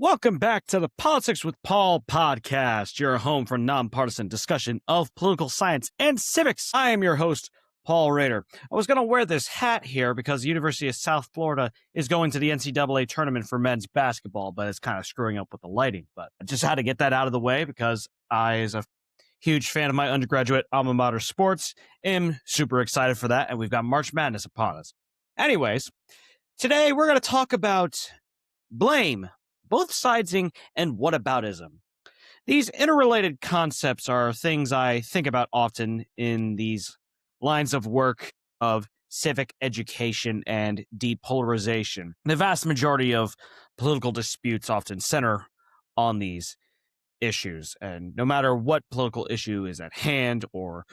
Welcome back to the Politics with Paul podcast, your home for nonpartisan discussion of political science and civics. I am your host, Paul Rader. I was going to wear this hat here because the University of South Florida is going to the NCAA tournament for men's basketball, but it's kind of screwing up with the lighting. But I just had to get that out of the way because I, as a huge fan of my undergraduate alma mater sports, am super excited for that, and we've got March Madness upon us. Anyways, today we're going to talk about blame, both sidesing, and whataboutism. These interrelated concepts are things I think about often in these lines of work of civic education and depolarization. The vast majority of political disputes often center on these issues, and no matter what political issue is at hand or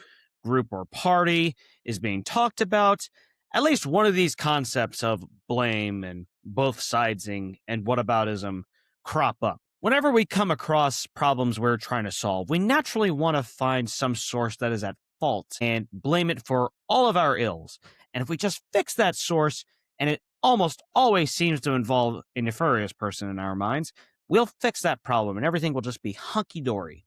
group or party is being talked about, at least one of these concepts of blame and both sidesing and whataboutism crop up. Whenever we come across problems we're trying to solve, we naturally want to find some source that is at fault and blame it for all of our ills. And if we just fix that source, and it almost always seems to involve a nefarious person in our minds, we'll fix that problem and everything will just be hunky-dory.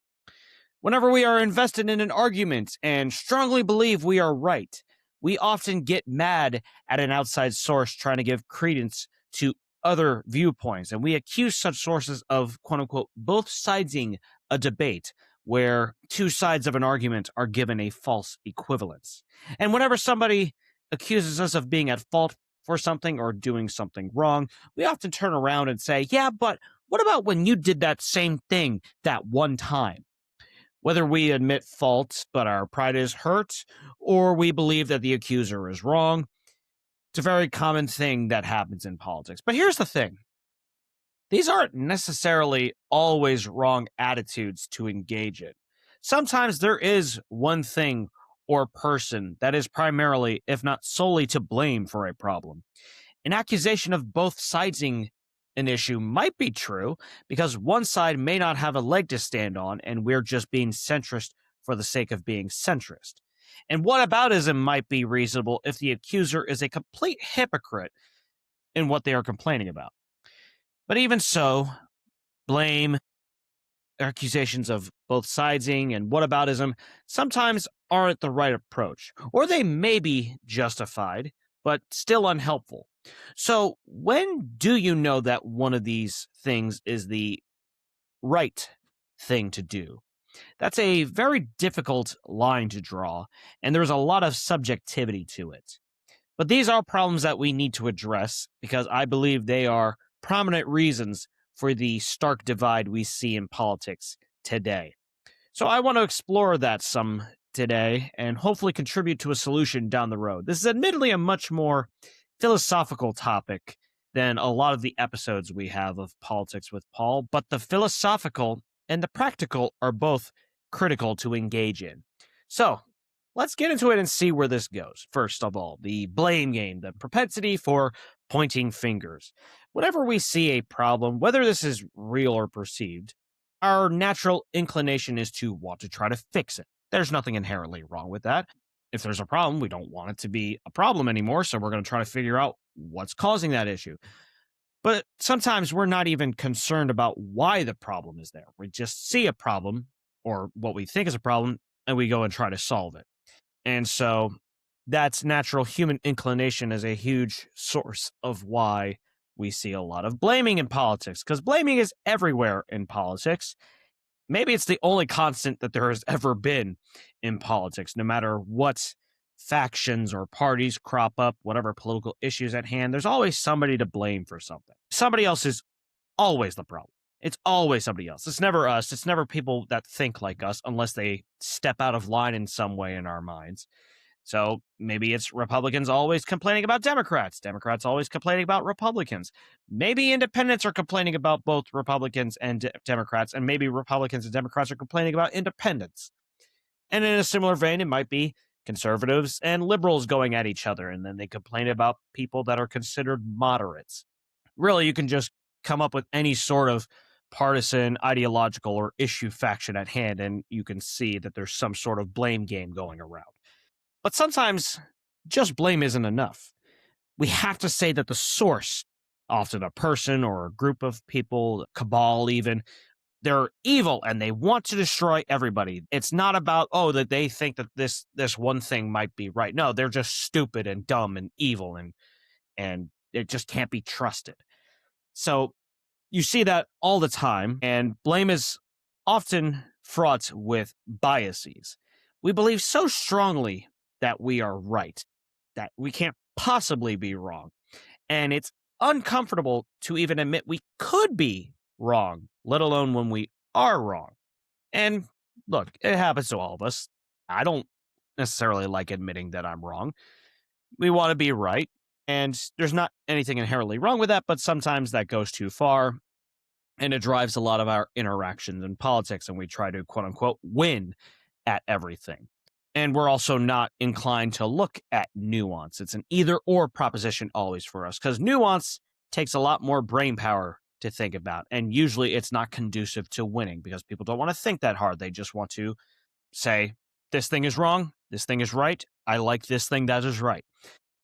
Whenever we are invested in an argument and strongly believe we are right, we often get mad at an outside source trying to give credence to other viewpoints, and we accuse such sources of, quote-unquote, both sidesing a debate where two sides of an argument are given a false equivalence. And whenever somebody accuses us of being at fault for something or doing something wrong, we often turn around and say, yeah, but what about when you did that same thing that one time? Whether we admit fault but our pride is hurt, or we believe that the accuser is wrong, it's a very common thing that happens in politics. But here's the thing. These aren't necessarily always wrong attitudes to engage in. Sometimes there is one thing or person that is primarily, if not solely, to blame for a problem. An accusation of both sidesing an issue might be true because one side may not have a leg to stand on and we're just being centrist for the sake of being centrist. And whataboutism might be reasonable if the accuser is a complete hypocrite in what they are complaining about. But even so, blame, accusations of both sidesing and whataboutism sometimes aren't the right approach, or they may be justified, but still unhelpful. So when do you know that one of these things is the right thing to do? That's a very difficult line to draw, and there's a lot of subjectivity to it. But these are problems that we need to address because I believe they are prominent reasons for the stark divide we see in politics today. So I want to explore that some today and hopefully contribute to a solution down the road. This is admittedly a much more philosophical topic than a lot of the episodes we have of Politics with Paul, but the philosophical and the practical are both critical to engage in. So let's get into it and see where this goes. First of all, the blame game, the propensity for pointing fingers. Whenever we see a problem, whether this is real or perceived, our natural inclination is to want to try to fix it. There's nothing inherently wrong with that. If there's a problem, we don't want it to be a problem anymore, so we're going to try to figure out what's causing that issue. But sometimes we're not even concerned about why the problem is there. We just see a problem, or what we think is a problem, and we go and try to solve it. And so that's natural human inclination as a huge source of why we see a lot of blaming in politics, because blaming is everywhere in politics. Maybe it's the only constant that there has ever been in politics, no matter what factions or parties crop up, whatever political issues at hand, there's always somebody to blame for something. Somebody else is always the problem. It's always somebody else. It's never us. It's never people that think like us unless they step out of line in some way in our minds. So maybe it's Republicans always complaining about Democrats, Democrats always complaining about Republicans. Maybe independents are complaining about both Republicans and Democrats, and maybe Republicans and Democrats are complaining about independents. And in a similar vein, it might be conservatives and liberals going at each other, and then they complain about people that are considered moderates. Really, you can just come up with any sort of partisan, ideological, or issue faction at hand, and you can see that there's some sort of blame game going around. But sometimes just blame isn't enough. We have to say that the source often a person or a group of people, cabal even. They're evil and they want to destroy everybody. It's not about, that they think that this one thing might be right. No, they're just stupid and dumb and evil, and it just can't be trusted. So you see that all the time, and blame is often fraught with biases. We believe so strongly that we are right, that we can't possibly be wrong. And it's uncomfortable to even admit we could be wrong, let alone when we are wrong. And look, it happens to all of us. I don't necessarily like admitting that I'm wrong. We want to be right. And there's not anything inherently wrong with that, but sometimes that goes too far and it drives a lot of our interactions in politics, and we try to quote unquote win at everything. And we're also not inclined to look at nuance. It's an either or proposition always for us, because nuance takes a lot more brain power to think about. And usually it's not conducive to winning because people don't want to think that hard. They just want to say, this thing is wrong, this thing is right. I like this thing that is right.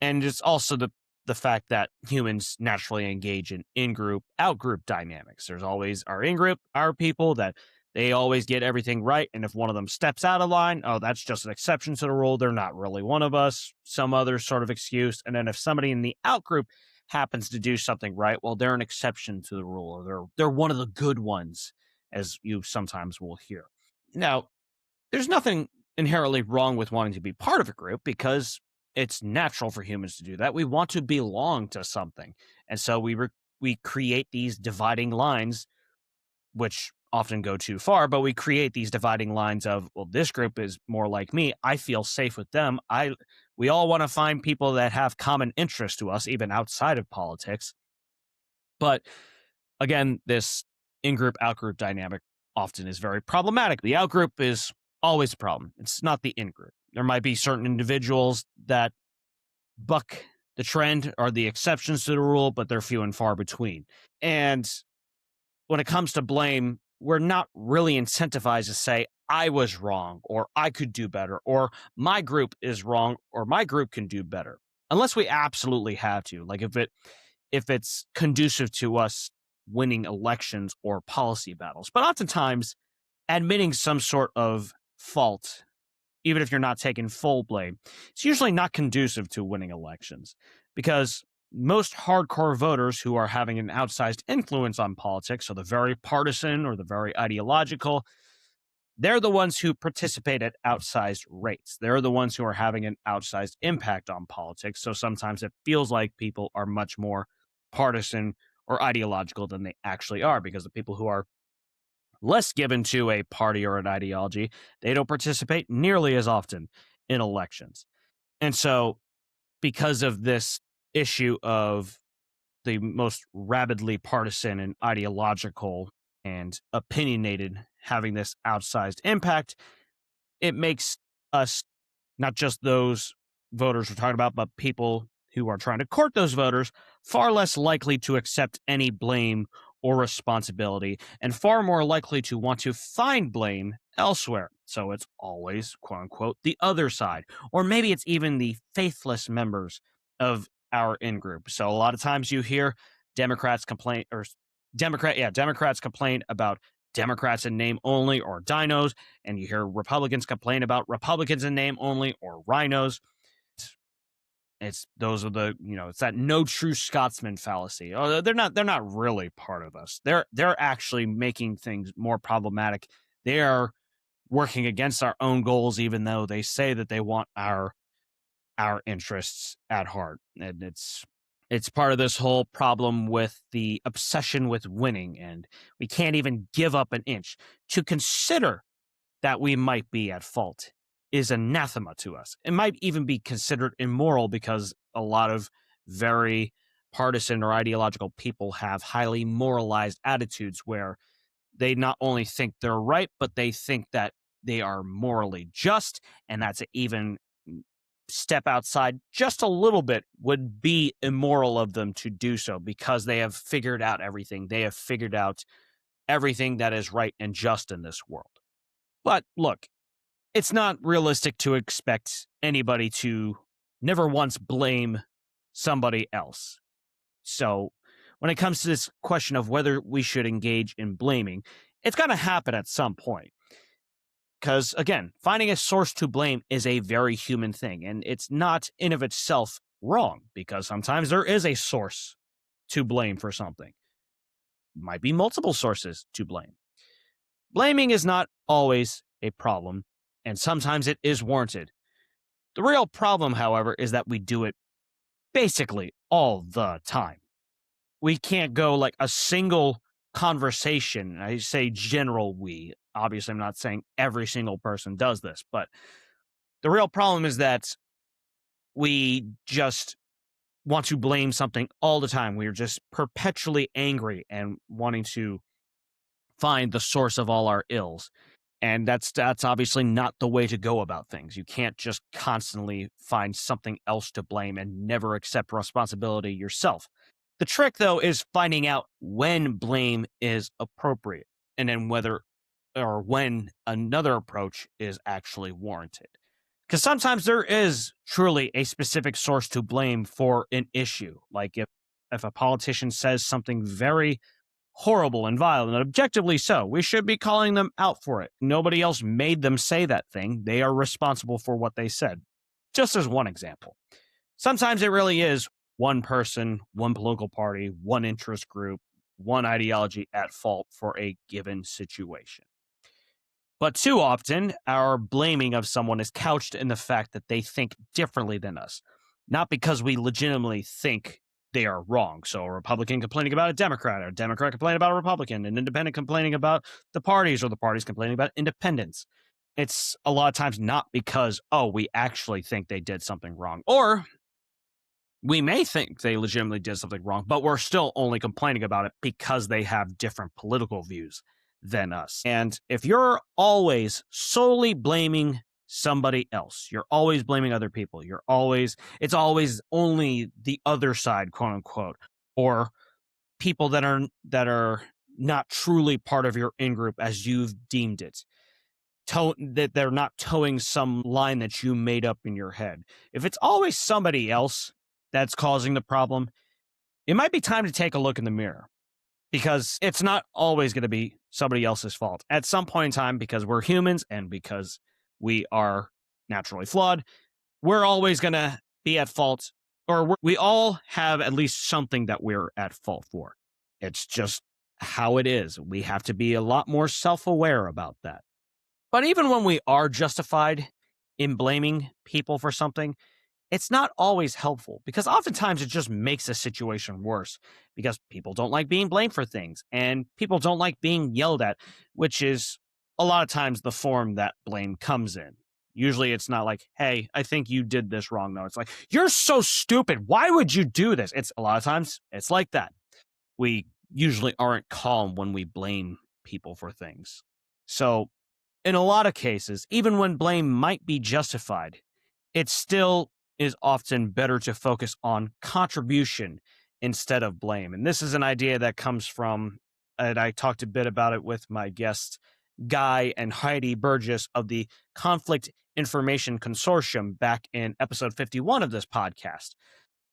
And it's also the fact that humans naturally engage in in-group, out-group dynamics. There's always our in-group, our people that they always get everything right. And if one of them steps out of line, that's just an exception to the rule. They're not really one of us, some other sort of excuse. And then if somebody in the out-group happens to do something right, well, they're an exception to the rule, or they're one of the good ones, as you sometimes will hear. Now, there's nothing inherently wrong with wanting to be part of a group because it's natural for humans to do that. We want to belong to something. And so we create these dividing lines, which often go too far, but we create these dividing lines of, well, this group is more like me. I feel safe with them. We all want to find people that have common interests to us, even outside of politics. But again, this in-group, out-group dynamic often is very problematic. The out-group is always a problem. It's not the in-group. There might be certain individuals that buck the trend or the exceptions to the rule, but they're few and far between. And when it comes to blame, we're not really incentivized to say, I was wrong, or I could do better, or my group is wrong, or my group can do better. Unless we absolutely have to. Like if it's conducive to us winning elections or policy battles. But oftentimes, admitting some sort of fault, even if you're not taking full blame, it's usually not conducive to winning elections, because most hardcore voters who are having an outsized influence on politics, so the very partisan or the very ideological, they're the ones who participate at outsized rates. They're the ones who are having an outsized impact on politics. So sometimes it feels like people are much more partisan or ideological than they actually are, because the people who are less given to a party or an ideology, they don't participate nearly as often in elections. And so because of this issue of the most rabidly partisan and ideological and opinionated having this outsized impact, it makes us, not just those voters we're talking about, but people who are trying to court those voters, far less likely to accept any blame or responsibility, and far more likely to want to find blame elsewhere. So it's always, quote unquote, the other side. Or maybe it's even the faithless members of our in-group. So a lot of times you hear Democrats complain about Democrats in name only, or dinos, and you hear Republicans complain about Republicans in name only, or rhinos. It's that no true Scotsman fallacy. Oh, they're not really part of us. They're actually making things more problematic. They are working against our own goals, even though they say that they want our interests at heart. And it's part of this whole problem with the obsession with winning, and we can't even give up an inch. To consider that we might be at fault is anathema to us. It might even be considered immoral, because a lot of very partisan or ideological people have highly moralized attitudes where they not only think they're right, but they think that they are morally just, and that's even step outside just a little bit would be immoral of them to do so, because they have figured out everything. They have figured out everything that is right and just in this world. But look, it's not realistic to expect anybody to never once blame somebody else. So when it comes to this question of whether we should engage in blaming, it's going to happen at some point. Because, again, finding a source to blame is a very human thing, and it's not in of itself wrong, because sometimes there is a source to blame for something. Might be multiple sources to blame. Blaming is not always a problem, and sometimes it is warranted. The real problem, however, is that we do it basically all the time. We can't go like a single conversation. I say general we. Obviously, I'm not saying every single person does this, but the real problem is that we just want to blame something all the time. We are just perpetually angry and wanting to find the source of all our ills. And that's obviously not the way to go about things. You can't just constantly find something else to blame and never accept responsibility yourself. The trick, though, is finding out when blame is appropriate and then whether or when another approach is actually warranted. Because sometimes there is truly a specific source to blame for an issue. Like if a politician says something very horrible and vile, and objectively so, we should be calling them out for it. Nobody else made them say that thing. They are responsible for what they said. Just as one example. Sometimes it really is one person, one political party, one interest group, one ideology at fault for a given situation. But too often, our blaming of someone is couched in the fact that they think differently than us, not because we legitimately think they are wrong. So a Republican complaining about a Democrat, or a Democrat complaining about a Republican, an independent complaining about the parties, or the parties complaining about independents. It's a lot of times not because, we actually think they did something wrong. Or we may think they legitimately did something wrong, but we're still only complaining about it because they have different political views than us. And if you're always solely blaming somebody else, you're always blaming other people, it's always only the other side, quote unquote, or people that are not truly part of your in-group as you've deemed it, that they're not towing some line that you made up in your head. If it's always somebody else that's causing the problem, it might be time to take a look in the mirror, because it's not always going to be somebody else's fault. At some point in time, because we're humans and because we are naturally flawed, we're always going to be at fault, or we all have at least something that we're at fault for. It's just how it is. We have to be a lot more self-aware about that. But even when we are justified in blaming people for something, it's not always helpful, because oftentimes it just makes the situation worse, because people don't like being blamed for things and people don't like being yelled at, which is a lot of times the form that blame comes in. Usually it's not like, hey, I think you did this wrong. No, it's like, you're so stupid. Why would you do this? It's a lot of times it's like that. We usually aren't calm when we blame people for things. So in a lot of cases, even when blame might be justified, it still is often better to focus on contribution instead of blame. And this is an idea that comes from, and I talked a bit about it with my guests, Guy and Heidi Burgess of the Conflict Information Consortium back in episode 51 of this podcast.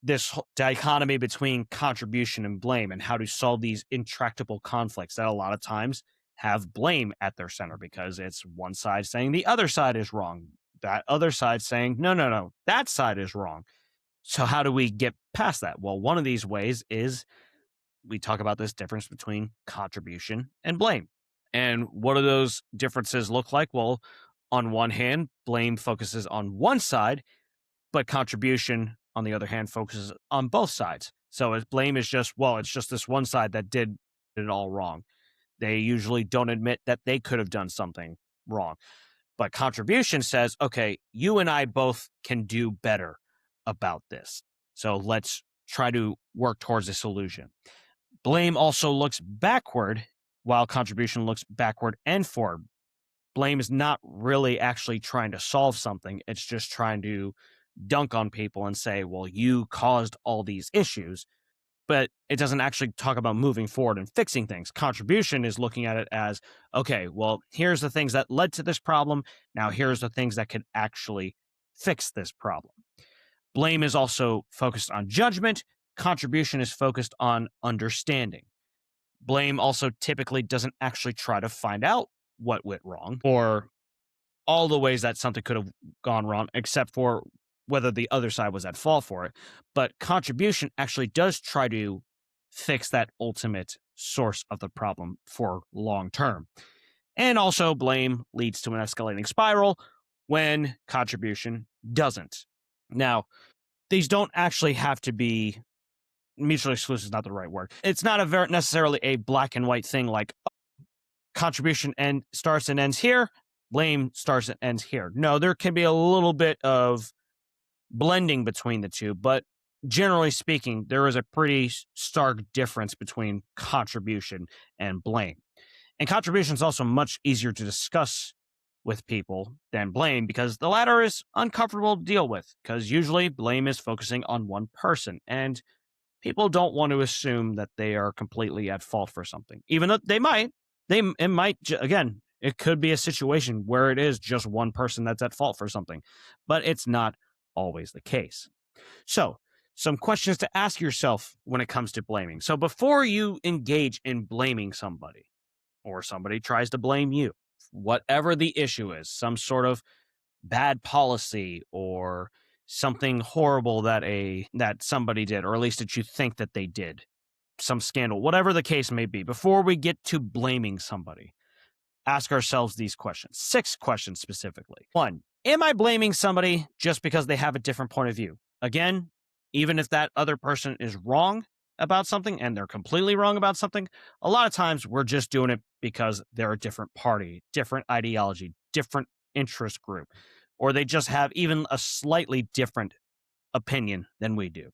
This dichotomy between contribution and blame, and how to solve these intractable conflicts that a lot of times have blame at their center, because it's one side saying the other side is wrong, that other side saying, no, that side is wrong. So how do we get past that? Well, one of these ways is we talk about this difference between contribution and blame. And what do those differences look like? Well, on one hand, blame focuses on one side, but contribution, on the other hand, focuses on both sides. So blame is just, it's just this one side that did it all wrong. They usually don't admit that they could have done something wrong. But contribution says, okay, you and I both can do better about this. So let's try to work towards a solution. Blame also looks backward, while contribution looks backward and forward. Blame is not really actually trying to solve something. It's just trying to dunk on people and say, well, you caused all these issues. But it doesn't actually talk about moving forward and fixing things. Contribution is looking at it as, okay, well, here's the things that led to this problem. Now here's the things that could actually fix this problem. Blame is also focused on judgment, contribution is focused on understanding. Blame also typically doesn't actually try to find out what went wrong or all the ways that something could have gone wrong, except for whether the other side was at fault for it. But contribution actually does try to fix that ultimate source of the problem for long term. And also, blame leads to an escalating spiral when contribution doesn't. Now, these don't actually have to be mutually exclusive, is not the right word. It's not necessarily a black and white thing like contribution starts and ends here, blame starts and ends here. No, there can be a little bit of blending between the two, but generally speaking, there is a pretty stark difference between contribution and blame. And contribution is also much easier to discuss with people than blame because the latter is uncomfortable to deal with because usually blame is focusing on one person and people don't want to assume that they are completely at fault for something, even though they might. Again, it could be a situation where it is just one person that's at fault for something, but it's not always the case. So, some questions to ask yourself when it comes to blaming. So, before you engage in blaming somebody, or somebody tries to blame you, whatever the issue is, some sort of bad policy or something horrible that somebody did, or at least that you think that they did, some scandal, whatever the case may be, before we get to blaming somebody, ask ourselves these questions, 6 questions specifically. 1, am I blaming somebody just because they have a different point of view? Again, even if that other person is wrong about something and they're completely wrong about something, a lot of times we're just doing it because they're a different party, different ideology, different interest group, or they just have even a slightly different opinion than we do.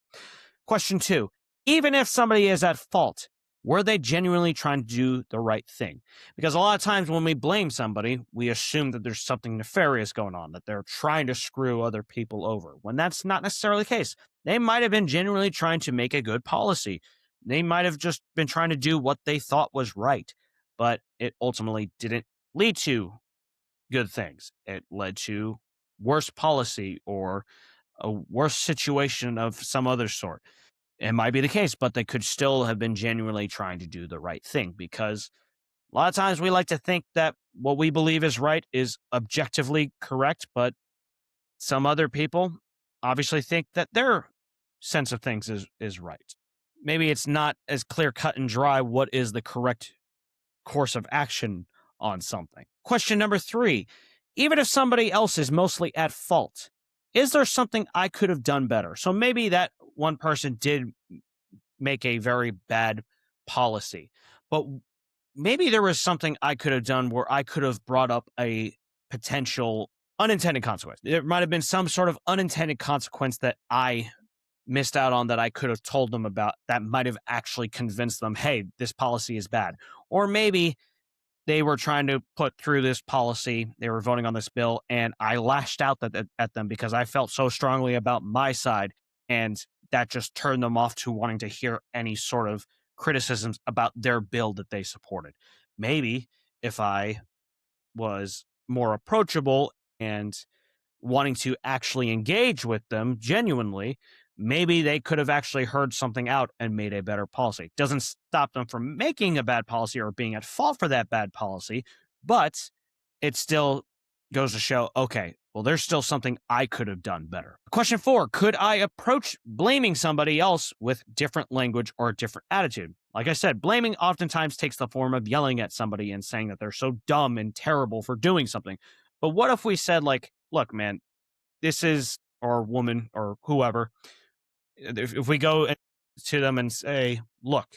Question 2, even if somebody is at fault, were they genuinely trying to do the right thing? Because a lot of times when we blame somebody, we assume that there's something nefarious going on, that they're trying to screw other people over, when that's not necessarily the case. They might have been genuinely trying to make a good policy. They might have just been trying to do what they thought was right, but it ultimately didn't lead to good things. It led to worse policy or a worse situation of some other sort. It might be the case, but they could still have been genuinely trying to do the right thing, because a lot of times we like to think that what we believe is right is objectively correct, but some other people obviously think that their sense of things is right. Maybe it's not as clear cut and dry what is the correct course of action on something. Question number 3, even if somebody else is mostly at fault, is there something I could have done better? So maybe that one person did make a very bad policy, but maybe there was something I could have done where I could have brought up a potential unintended consequence. There might have been some sort of unintended consequence that I missed out on that I could have told them about that might have actually convinced them, hey, this policy is bad. Or maybe they were trying to put through this policy, they were voting on this bill, and I lashed out at them because I felt so strongly about my side, and that just turned them off to wanting to hear any sort of criticisms about their bill that they supported. Maybe if I was more approachable and wanting to actually engage with them genuinely, maybe they could have actually heard something out and made a better policy. Doesn't stop them from making a bad policy or being at fault for that bad policy, but it still goes to show, okay, well, there's still something I could have done better. Question 4, could I approach blaming somebody else with different language or a different attitude? Like I said, blaming oftentimes takes the form of yelling at somebody and saying that they're so dumb and terrible for doing something. But what if we said, like, look, man, this is, or woman, or whoever, if we go to them and say, look,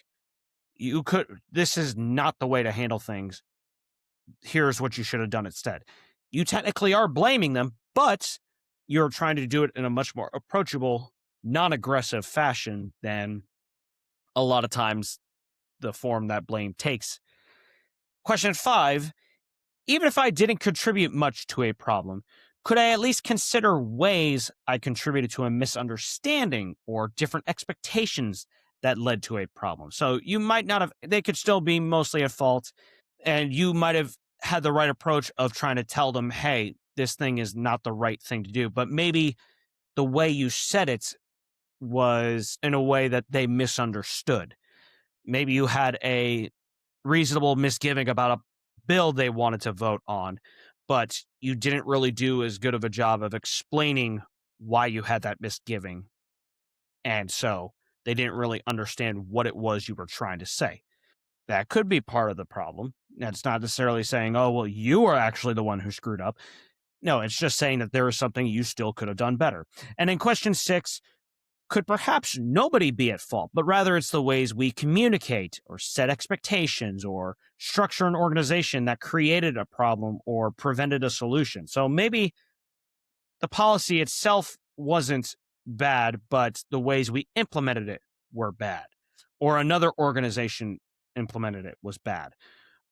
this is not the way to handle things. Here's what you should have done instead. You technically are blaming them, but you're trying to do it in a much more approachable, non-aggressive fashion than a lot of times the form that blame takes. Question 5, even if I didn't contribute much to a problem, could I at least consider ways I contributed to a misunderstanding or different expectations that led to a problem? So you might not have, they could still be mostly at fault, and you might have had the right approach of trying to tell them, hey, this thing is not the right thing to do. But maybe the way you said it was in a way that they misunderstood. Maybe you had a reasonable misgiving about a bill they wanted to vote on, but you didn't really do as good of a job of explaining why you had that misgiving. And so they didn't really understand what it was you were trying to say. That could be part of the problem. That's not necessarily saying, oh, well, you are actually the one who screwed up. No, it's just saying that there is something you still could have done better. And in question 6, could perhaps nobody be at fault, but rather it's the ways we communicate or set expectations or structure an organization that created a problem or prevented a solution. So maybe the policy itself wasn't bad, but the ways we implemented it were bad. Or another organization implemented it was bad.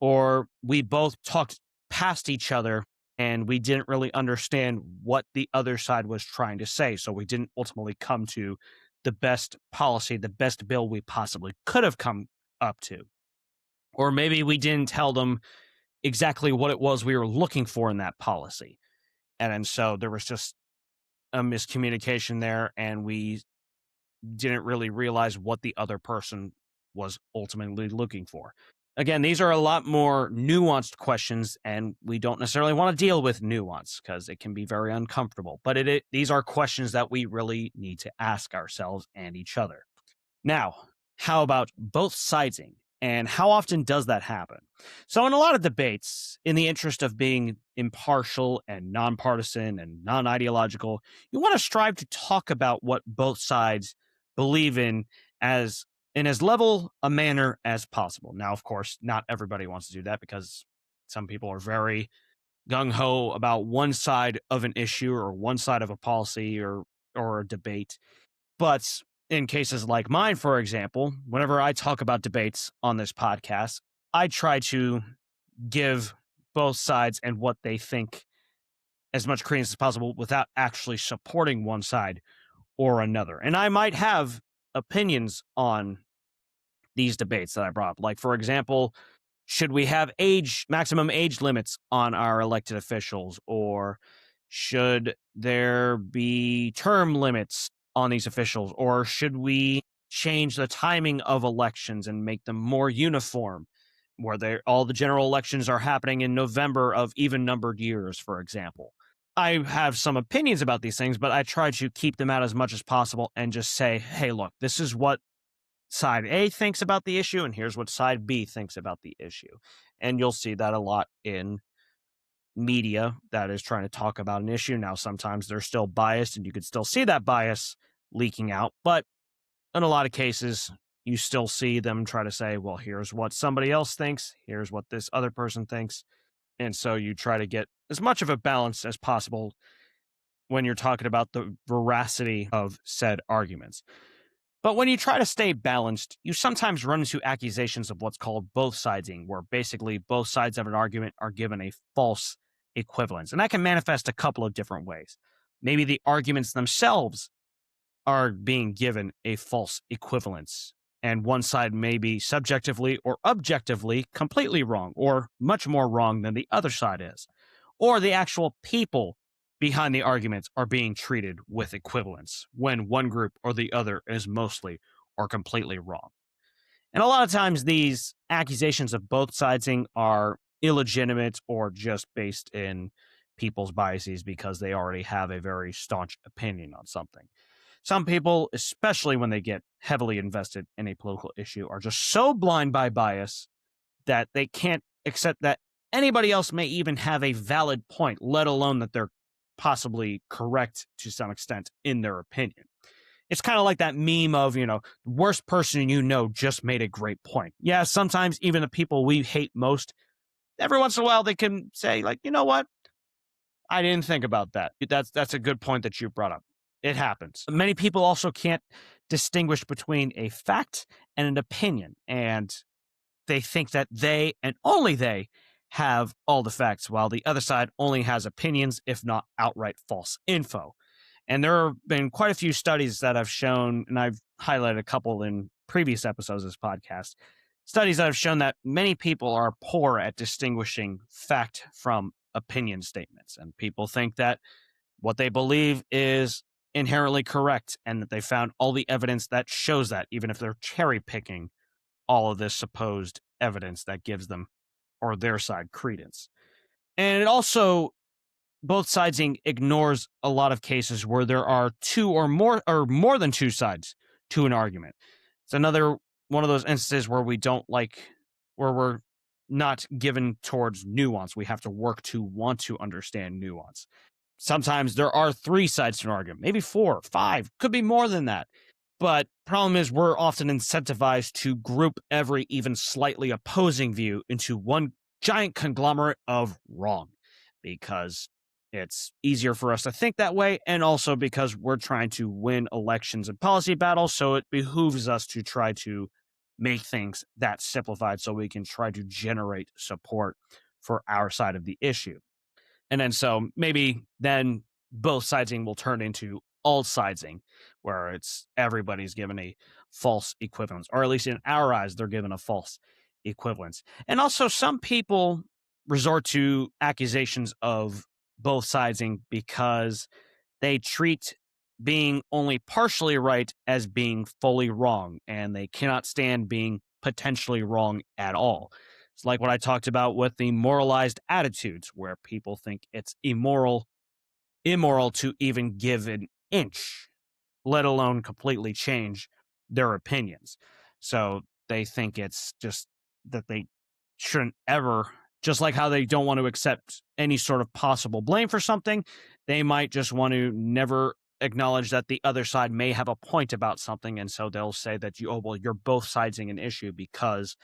Or we both talked past each other and we didn't really understand what the other side was trying to say. So we didn't ultimately come to the best policy, the best bill we possibly could have come up to. Or maybe we didn't tell them exactly what it was we were looking for in that policy. And so there was just a miscommunication there, and we didn't really realize what the other person was ultimately looking for. Again, these are a lot more nuanced questions, and we don't necessarily want to deal with nuance because it can be very uncomfortable. But these are questions that we really need to ask ourselves and each other. Now, how about both sidesing? And how often does that happen? So in a lot of debates, in the interest of being impartial and nonpartisan and non-ideological, you want to strive to talk about what both sides believe in as level a manner as possible. Now, of course, not everybody wants to do that because some people are very gung-ho about one side of an issue or one side of a policy or a debate. But in cases like mine, for example, whenever I talk about debates on this podcast, I try to give both sides and what they think as much credence as possible without actually supporting one side or another. And I might have opinions on these debates that I brought up. Like, for example, should we have maximum age limits on our elected officials, or should there be term limits on these officials, or should we change the timing of elections and make them more uniform, where all the general elections are happening in November of even numbered years, for example? I have some opinions about these things, but I try to keep them out as much as possible and just say, hey, look, this is what side A thinks about the issue, and here's what side B thinks about the issue. And you'll see that a lot in media that is trying to talk about an issue. Now, sometimes they're still biased, and you could still see that bias leaking out. But in a lot of cases, you still see them try to say, well, here's what somebody else thinks. Here's what this other person thinks. And so you try to get as much of a balance as possible when you're talking about the veracity of said arguments. But when you try to stay balanced, you sometimes run into accusations of what's called both siding, where basically both sides of an argument are given a false equivalence. And that can manifest a couple of different ways. Maybe the arguments themselves are being given a false equivalence, and one side may be subjectively or objectively completely wrong, or much more wrong than the other side is. Or the actual people behind the arguments are being treated with equivalence when one group or the other is mostly or completely wrong. And a lot of times these accusations of both siding are illegitimate or just based in people's biases because they already have a very staunch opinion on something. Some people, especially when they get heavily invested in a political issue, are just so blind by bias that they can't accept that anybody else may even have a valid point, let alone that they're possibly correct to some extent in their opinion. It's kind of like that meme of, worst person just made a great point. Yeah, sometimes even the people we hate most, every once in a while they can say, like, you know what? I didn't think about that. That's a good point that you brought up. It happens. Many people also can't distinguish between a fact and an opinion, and they think that they and only they have all the facts, while the other side only has opinions, if not outright false info. And there have been quite a few studies that have shown, and I've highlighted a couple in previous episodes of this podcast, studies that have shown that many people are poor at distinguishing fact from opinion statements. And people think that what they believe is inherently correct and that they found all the evidence that shows that, even if they're cherry picking all of this supposed evidence that gives them or their side credence. And it also, both sidesing ignores a lot of cases where there are two or more than two sides to an argument. It's another one of those instances where where we're not given towards nuance. We have to work to want to understand nuance. Sometimes there are three sides to an argument, maybe 4, 5, could be more than that. But problem is, we're often incentivized to group every even slightly opposing view into one giant conglomerate of wrong, because it's easier for us to think that way, and also because we're trying to win elections and policy battles, so it behooves us to try to make things that simplified so we can try to generate support for our side of the issue. And then so maybe then both sidesing will turn into all sidesing, where it's everybody's given a false equivalence, or at least in our eyes, they're given a false equivalence. And also, some people resort to accusations of both sidesing because they treat being only partially right as being fully wrong, and they cannot stand being potentially wrong at all. It's like what I talked about with the moralized attitudes, where people think it's immoral to even give an inch, let alone completely change their opinions. So they think it's just that they shouldn't ever, just like how they don't want to accept any sort of possible blame for something, they might just want to never acknowledge that the other side may have a point about something. And so they'll say that you're both sidesing an issue because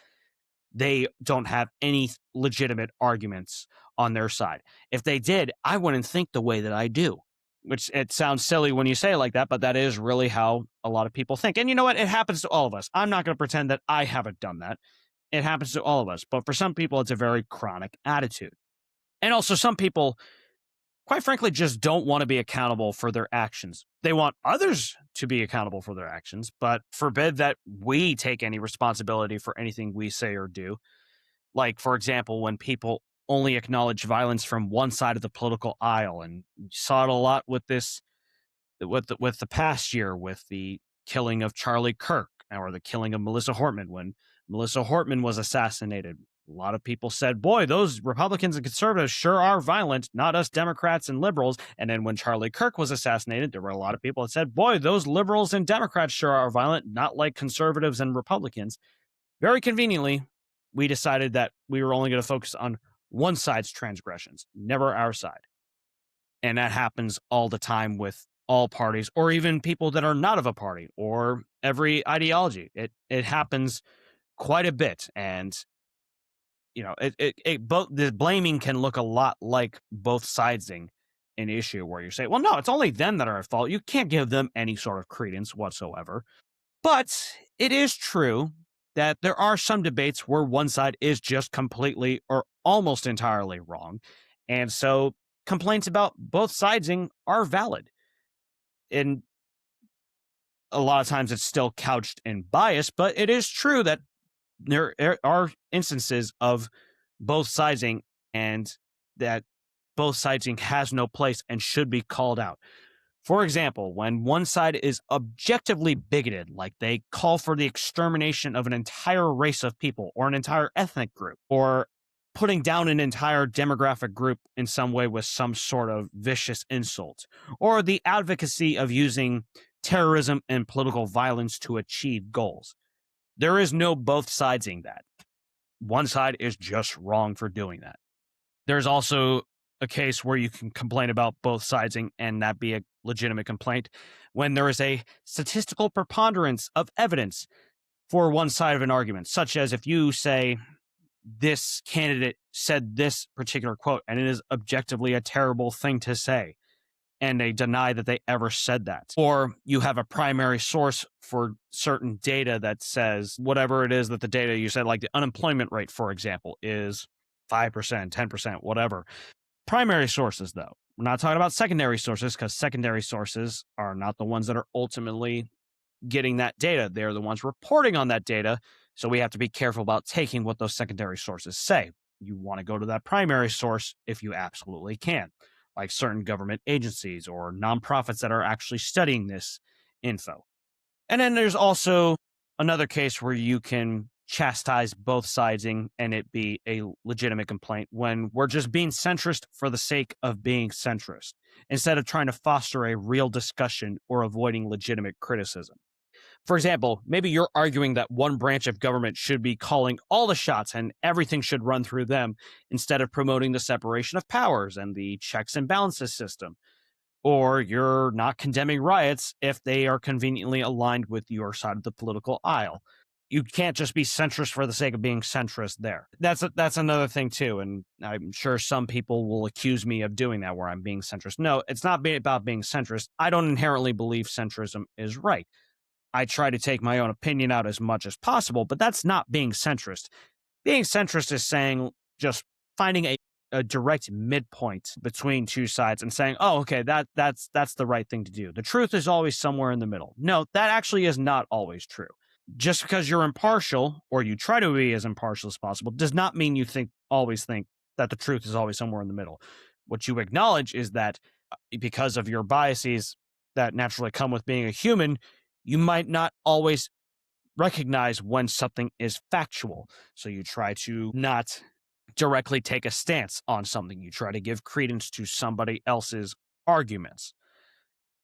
they don't have any legitimate arguments on their side. If they did, I wouldn't think the way that I do, which it sounds silly when you say it like that, but that is really how a lot of people think. And you know what? It happens to all of us. I'm not going to pretend that I haven't done that. It happens to all of us. But for some people, it's a very chronic attitude. And also, some people, quite frankly, just don't want to be accountable for their actions. They want others to be accountable for their actions, but forbid that we take any responsibility for anything we say or do. Like, for example, when people only acknowledge violence from one side of the political aisle, and you saw it a lot with this, with the past year, with the killing of Charlie Kirk, or the killing of Melissa Hortman. When Melissa Hortman was assassinated, a lot of people said, boy, those Republicans and conservatives sure are violent, not us Democrats and liberals. And then when Charlie Kirk was assassinated, there were a lot of people that said, boy, those liberals and Democrats sure are violent, not like conservatives and Republicans. Very conveniently, we decided that we were only going to focus on one side's transgressions, never our side. And that happens all the time with all parties, or even people that are not of a party, or every ideology. It happens quite a bit. And both the blaming can look a lot like both sidesing an issue, where you say, well, no, it's only them that are at fault. You can't give them any sort of credence whatsoever. But it is true that there are some debates where one side is just completely or almost entirely wrong. And so complaints about both sidesing are valid. And a lot of times it's still couched in bias, but it is true that there are instances of both sidesing, and that both sidesing has no place and should be called out. For example, when one side is objectively bigoted, like they call for the extermination of an entire race of people or an entire ethnic group, or putting down an entire demographic group in some way with some sort of vicious insult, or the advocacy of using terrorism and political violence to achieve goals. There is no both sidesing that. One side is just wrong for doing that. There's also a case where you can complain about both sidesing and that be a legitimate complaint when there is a statistical preponderance of evidence for one side of an argument, such as if you say this candidate said this particular quote and it is objectively a terrible thing to say, and they deny that they ever said that. Or you have a primary source for certain data that says whatever it is that the data you said, like the unemployment rate, for example, is 5%, 10%, whatever. Primary sources, though. We're not talking about secondary sources, because secondary sources are not the ones that are ultimately getting that data. They're the ones reporting on that data. So we have to be careful about taking what those secondary sources say. You want to go to that primary source if you absolutely can. like certain government agencies or nonprofits that are actually studying this info. And then there's also another case where you can chastise both siding and it be a legitimate complaint when we're just being centrist for the sake of being centrist, instead of trying to foster a real discussion or avoiding legitimate criticism. For example, maybe you're arguing that one branch of government should be calling all the shots and everything should run through them instead of promoting the separation of powers and the checks and balances system. Or you're not condemning riots if they are conveniently aligned with your side of the political aisle. You can't just be centrist for the sake of being centrist there. That's another thing too, and I'm sure some people will accuse me of doing that where I'm being centrist. No, it's not about being centrist. I don't inherently believe centrism is right. I try to take my own opinion out as much as possible, but that's not being centrist. Being centrist is saying just finding a direct midpoint between two sides and saying, oh, okay, that's the right thing to do. The truth is always somewhere in the middle. No, that actually is not always true. Just because you're impartial, or you try to be as impartial as possible, does not mean you always think that the truth is always somewhere in the middle. What you acknowledge is that because of your biases that naturally come with being a human, you might not always recognize when something is factual. So you try to not directly take a stance on something. You try to give credence to somebody else's arguments.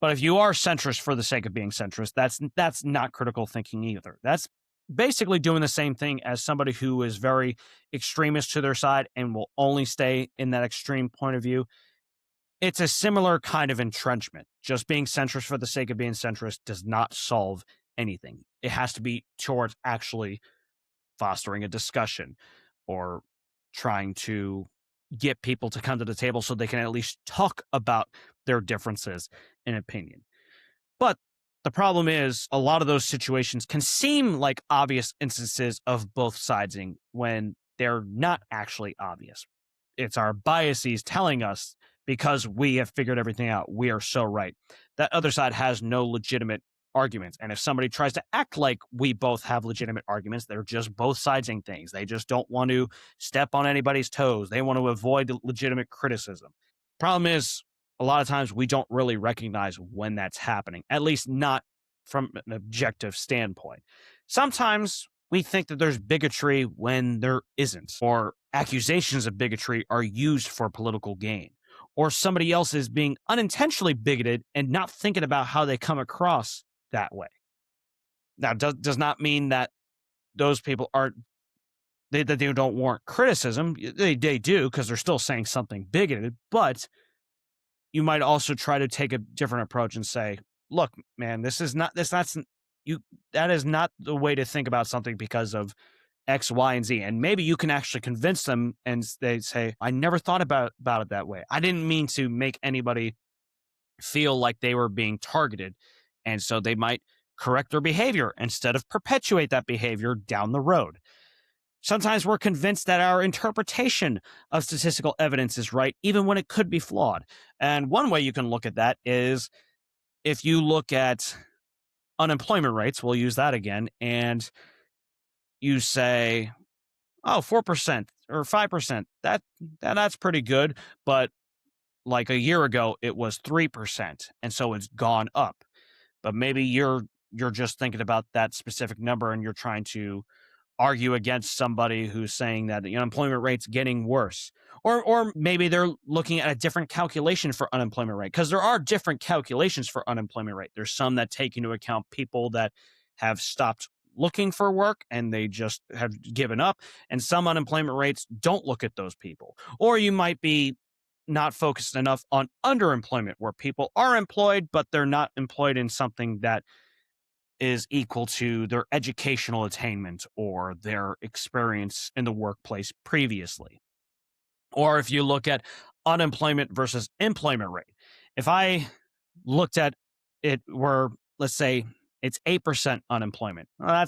But if you are centrist for the sake of being centrist, that's not critical thinking either. That's basically doing the same thing as somebody who is very extremist to their side and will only stay in that extreme point of view. It's a similar kind of entrenchment. Just being centrist for the sake of being centrist does not solve anything. It has to be towards actually fostering a discussion or trying to get people to come to the table so they can at least talk about their differences in opinion. But the problem is a lot of those situations can seem like obvious instances of both siding when they're not actually obvious. It's our biases telling us, because we have figured everything out, we are so right. That other side has no legitimate arguments. And if somebody tries to act like we both have legitimate arguments, they're just both siding things. They just don't want to step on anybody's toes. They want to avoid legitimate criticism. Problem is, a lot of times we don't really recognize when that's happening, at least not from an objective standpoint. Sometimes we think that there's bigotry when there isn't, or accusations of bigotry are used for political gain, or somebody else is being unintentionally bigoted and not thinking about how they come across that way. Now, does not mean that those people aren't, that they don't warrant criticism. They do, because they're still saying something bigoted, but you might also try to take a different approach and say, look, man, that is not the way to think about something because of X, Y, and Z. And maybe you can actually convince them and they say, I never thought about it that way. I didn't mean to make anybody feel like they were being targeted. And so they might correct their behavior instead of perpetuate that behavior down the road. Sometimes we're convinced that our interpretation of statistical evidence is right, even when it could be flawed. And one way you can look at that is if you look at unemployment rates, we'll use that again, and you say, oh, 4% or 5%, that's pretty good. But like a year ago, it was 3%. And so it's gone up. But maybe you're just thinking about that specific number and you're trying to argue against somebody who's saying that the unemployment rate's getting worse. Or maybe they're looking at a different calculation for unemployment rate, because there are different calculations for unemployment rate. There's some that take into account people that have stopped looking for work and they just have given up, and some unemployment rates don't look at those people. Or you might be not focused enough on underemployment, where people are employed, but they're not employed in something that is equal to their educational attainment or their experience in the workplace previously. Or if you look at unemployment versus employment rate, if I looked at it where, let's say, it's 8% unemployment, well,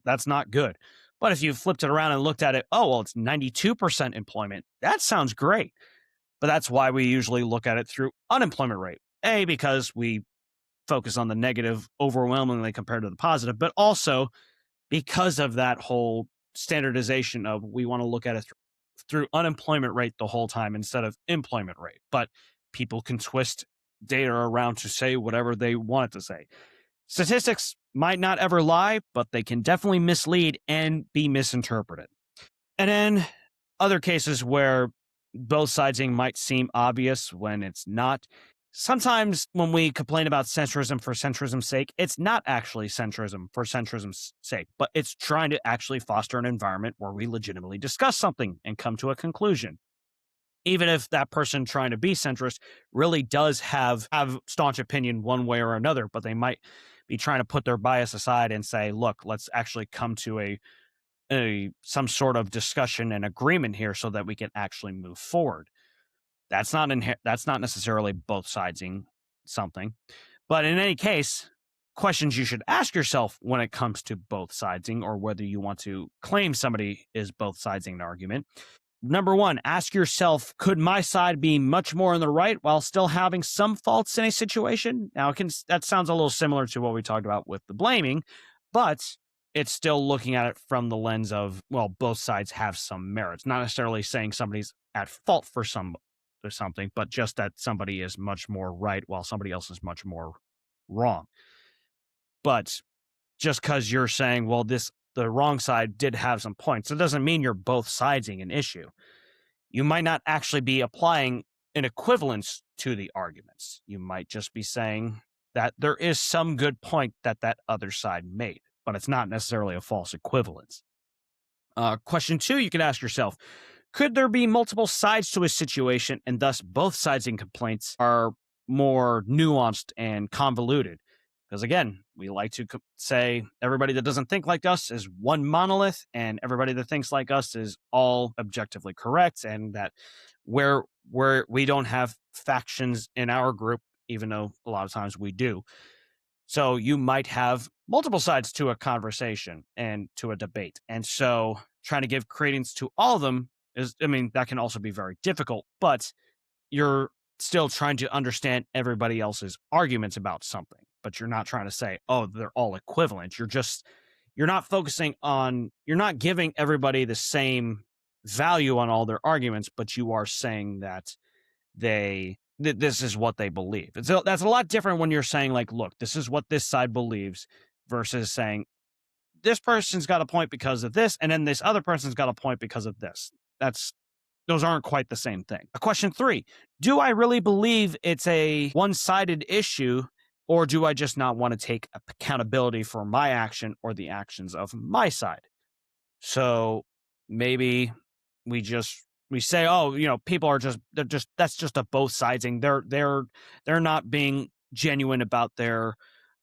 that's not good. But if you flipped it around and looked at it, oh, well, it's 92% employment, that sounds great. But that's why we usually look at it through unemployment rate. A, because we focus on the negative overwhelmingly compared to the positive, but also because of that whole standardization of we want to look at it through unemployment rate the whole time instead of employment rate. But people can twist data around to say whatever they want it to say. Statistics might not ever lie, but they can definitely mislead and be misinterpreted. And then other cases where both sidesing might seem obvious when it's not. Sometimes when we complain about centrism for centrism's sake, it's not actually centrism for centrism's sake, but it's trying to actually foster an environment where we legitimately discuss something and come to a conclusion. Even if that person trying to be centrist really does have staunch opinion one way or another, but they might be trying to put their bias aside and say, look, let's actually come to some sort of discussion and agreement here so that we can actually move forward. That's not necessarily both sidesing something. But in any case, questions you should ask yourself when it comes to both sidesing, or whether you want to claim somebody is both sidesing an argument. Number one, ask yourself, could my side be much more in the right while still having some faults in a situation? Now, that sounds a little similar to what we talked about with the blaming, but it's still looking at it from the lens of, well, both sides have some merits. Not necessarily saying somebody's at fault for something, but just that somebody is much more right while somebody else is much more wrong. But just because you're saying, well, the wrong side did have some points, it doesn't mean you're both siding an issue. You might not actually be applying an equivalence to the arguments. You might just be saying that there is some good point that other side made, but it's not necessarily a false equivalence. Question 2, you can ask yourself, could there be multiple sides to a situation and thus both siding complaints are more nuanced and convoluted? Because again, we like to say everybody that doesn't think like us is one monolith, and everybody that thinks like us is all objectively correct, and that where we don't have factions in our group, even though a lot of times we do. So you might have multiple sides to a conversation and to a debate. And so trying to give credence to all of them that can also be very difficult, but you're still trying to understand everybody else's arguments about something. But you're not trying to say, oh, they're all equivalent. You're not giving everybody the same value on all their arguments, but you are saying that this is what they believe. That's a lot different when you're saying, like, look, this is what this side believes, versus saying this person's got a point because of this, and then this other person's got a point because of this. Those aren't quite the same thing. Question 3, do I really believe it's a one-sided issue, or do I just not want to take accountability for my action or the actions of my side? So maybe we say, oh, people are that's just a both sidesing. They're not being genuine about their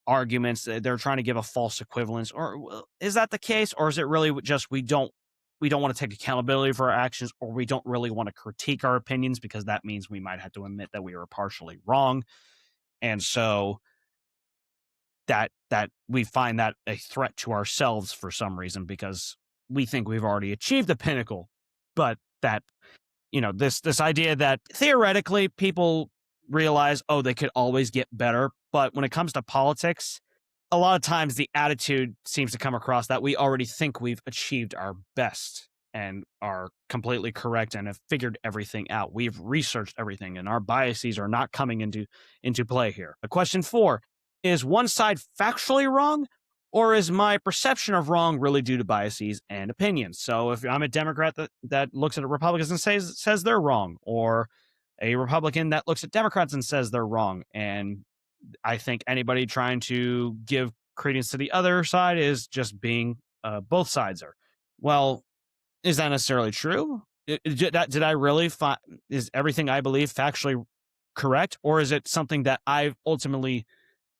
arguments. They're trying to give a false equivalence. Or is that the case? Or is it really just we don't want to take accountability for our actions, or we don't really want to critique our opinions because that means we might have to admit that we were partially wrong. And so that we find that a threat to ourselves for some reason because we think we've already achieved the pinnacle. But that, this idea that theoretically people realize, oh, they could always get better. But when it comes to politics, a lot of times the attitude seems to come across that we already think we've achieved our best and are completely correct and have figured everything out. We've researched everything and our biases are not coming into play here. Question 4, is one side factually wrong, or is my perception of wrong really due to biases and opinions? So if I'm a Democrat that looks at Republicans and says they're wrong, or a Republican that looks at Democrats and says they're wrong, and I think anybody trying to give credence to the other side is just being both sides are. Well, is that necessarily true? Did I really is everything I believe factually correct, or is it something that I've ultimately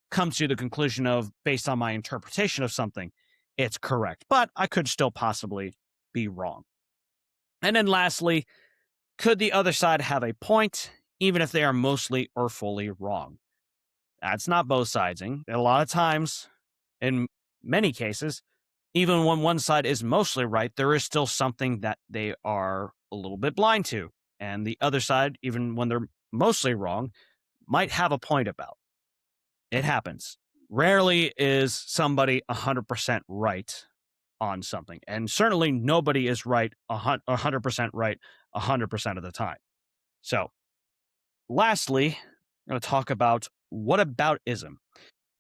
come to the conclusion of based on my interpretation of something, it's correct, but I could still possibly be wrong? And then lastly, could the other side have a point, even if they are mostly or fully wrong? That's not both sidesing. A lot of times, in many cases, even when one side is mostly right, there is still something that they are a little bit blind to. And the other side, even when they're mostly wrong, might have a point about. It happens. Rarely is somebody 100% right on something. And certainly nobody is right 100% right 100% of the time. So lastly, I'm going to talk about whataboutism.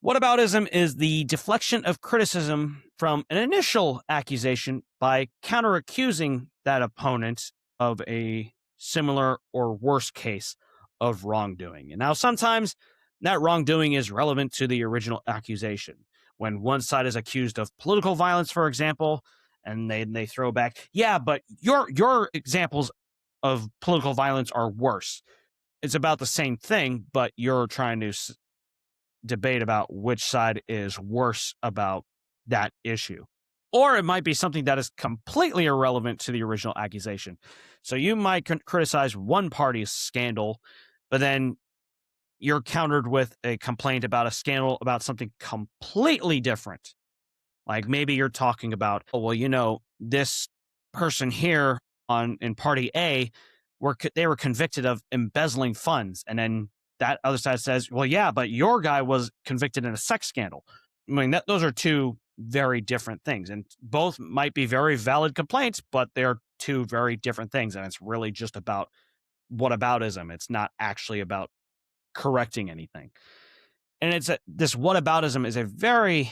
Whataboutism is the deflection of criticism from an initial accusation by counter-accusing that opponent of a similar or worse case of wrongdoing. And now sometimes that wrongdoing is relevant to the original accusation. When one side is accused of political violence, for example, and they throw back, yeah, but your examples of political violence are worse. It's about the same thing, but you're trying to debate about which side is worse about that issue. Or it might be something that is completely irrelevant to the original accusation. So you might criticize one party's scandal, but then you're countered with a complaint about a scandal about something completely different. Like maybe you're talking about, oh, well, this person here in party A, they were convicted of embezzling funds. And then that other side says, well, yeah, but your guy was convicted in a sex scandal. I mean, those are two very different things. And both might be very valid complaints, but they're two very different things. And it's really just about whataboutism. It's not actually about correcting anything. And this whataboutism is a very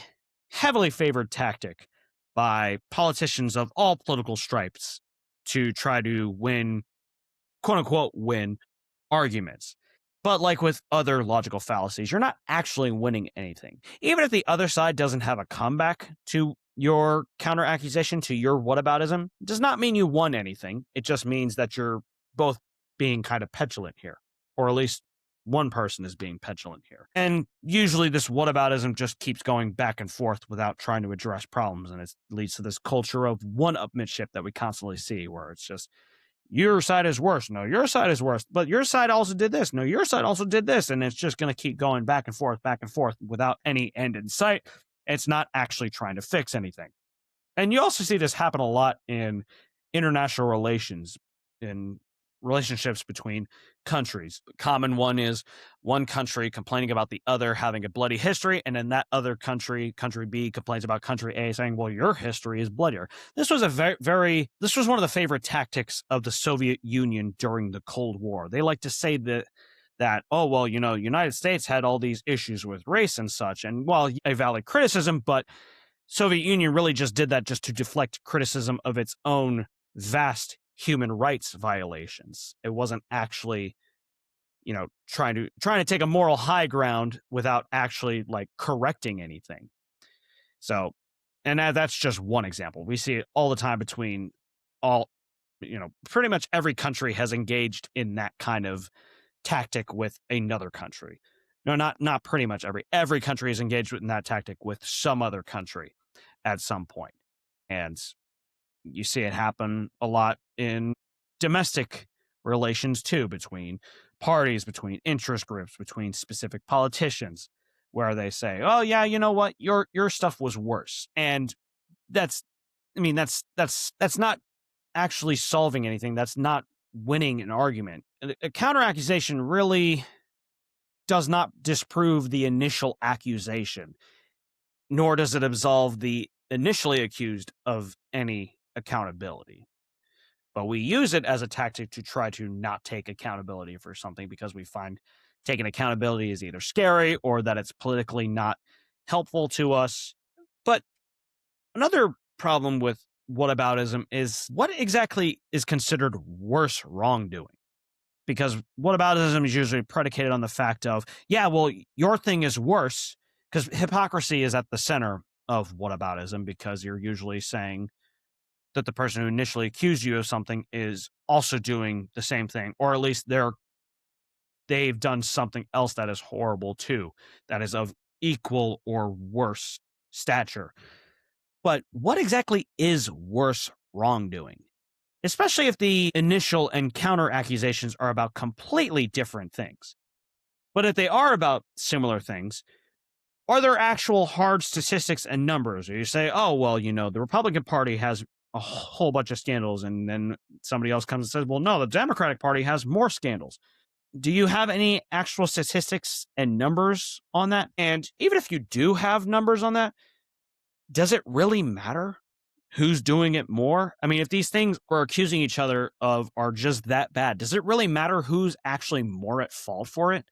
heavily favored tactic by politicians of all political stripes to try to win, quote unquote, win arguments. But like with other logical fallacies, you're not actually winning anything. Even if the other side doesn't have a comeback to your counter-accusation, to your whataboutism, it does not mean you won anything. It just means that you're both being kind of petulant here, or at least one person is being petulant here. And usually this whataboutism just keeps going back and forth without trying to address problems, and it leads to this culture of one-upmanship that we constantly see, where it's just, your side is worse. No, your side is worse. But your side also did this. No, your side also did this. And it's just going to keep going back and forth without any end in sight. It's not actually trying to fix anything. And you also see this happen a lot in international relations, in relationships between countries. The common one is one country complaining about the other having a bloody history, and then that other country B, complains about country A, saying, well, your history is bloodier. This was this was one of the favorite tactics of the Soviet Union during the Cold War. They like to say that, oh, well, United States had all these issues with race and such, and well, a valid criticism, but Soviet Union really just did that just to deflect criticism of its own vast human rights violations. It wasn't actually, trying to take a moral high ground without actually like correcting anything. So, and that's just one example. We see it all the time between pretty much every country has engaged in that kind of tactic with another country. No, not pretty much every country is engaged in that tactic with some other country at some point. And you see it happen a lot in domestic relations too, between parties, between interest groups, between specific politicians, where they say, oh yeah, you know what, your stuff was worse. And that's not actually solving anything. That's not winning an argument. A counter-accusation really does not disprove the initial accusation, nor does it absolve the initially accused of any accountability. But we use it as a tactic to try to not take accountability for something, because we find taking accountability is either scary or that it's politically not helpful to us. But another problem with whataboutism is, what exactly is considered worse wrongdoing? Because whataboutism is usually predicated on the fact of, yeah, well, your thing is worse, because hypocrisy is at the center of whataboutism, because you're usually saying that the person who initially accused you of something is also doing the same thing, or at least they've done something else that is horrible too, that is of equal or worse stature. But what exactly is worse wrongdoing? Especially if the initial and counter accusations are about completely different things. But if they are about similar things, are there actual hard statistics and numbers? Or you say, oh, well, the Republican Party has a whole bunch of scandals, and then somebody else comes and says, well, no, the Democratic Party has more scandals. Do you have any actual statistics and numbers on that? And even if you do have numbers on that, does it really matter? who's doing it more? I mean, if these things we're accusing each other of are just that bad, does it really matter who's actually more at fault for it?